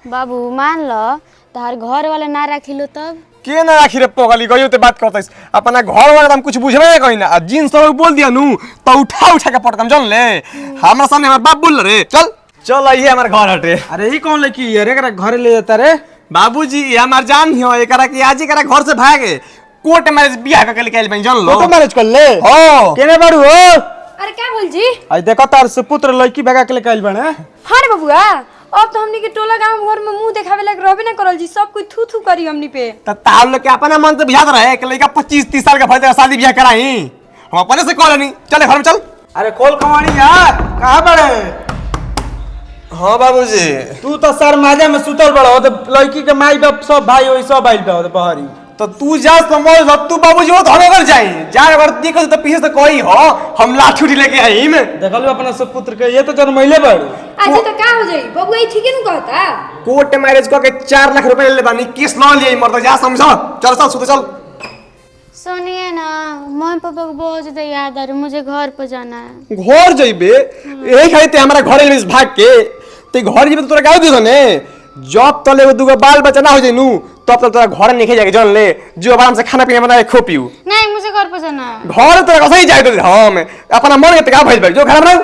बाबू मान लो तार घर वाले ना रखिलो तब के ना राखी रे पगली गयो ते बात करतइस अपना घर वाला हम कुछ बुझबे कहीं ना जिन सब बोल दिया नु तो उठा के पटकम जान ले हमरा सामने हमर बाप बोल रे चल चल ये हमर घर हटे। अरे ही कौन लड़की है रे एकरा घर ले जाता रे? बाबूजी ये हमार जान हियो एकरा के आज एकरा घर से भागे कोर्ट मैरिज बियाह के लेके आइल बन जान लो। तो मैरिज कर ले हो केने बाड़ू हो? अरे क्या बोल जी? आई देखो तार से पुत्र लड़की भगा के लेके आइल बने। हां रे बबुआ अब तो हमनी के टोला गांव घर में मुंह देखावे लायक रहबे ना करल जी सब कोई थू थू करी हमनी पे। त ताल लोग के अपना मन से बियाह रहे कि लड़का 25-30 साल का भइल शादी बियाह कराई हम अपने से कहलनी चल घर में चल। अरे खोल कमानी यार कहां बड़े? हां बाबूजी तू तो सर माजा में सुतल बड़ा हो तो लड़की के माई बाप सब भाई होई सब आइल बा बहरी। तो तू जा समझ तू बाबूजी वो धरे कर जाई जा अगर देखो तो पीछे से कोई हो हम लाठी उठी लेके आई में देखलू अपना सब पुत्र के ये तो जन्मैले बड़। आज तो का हो जाई बबुआ ई ठीके नु कहता। कोर्ट मैरिज को के 4 लाख रुपए ले बानी केस न लिए मर जा समझो चल चल सुते चल। सुनिए ना मम्मी पापा को बहुत ज्यादा याद आ रही मुझे घर पर जाना है। घर जइबे यही खाई ते हमरा घरे में भाग के ते घर जइबे तो तोरा गाव दिसो ने जब तले दुगो बाल बच्चा ना हो जाई नु तब तक तोरा घर नहीं जाके जान ले जो आराम से खाना पीना बना के खो पियो। नहीं मुझे घर पर जाना है। घर तोरा कसई जाए तो हम अपना मन के तका भइल जो घर बनाऊ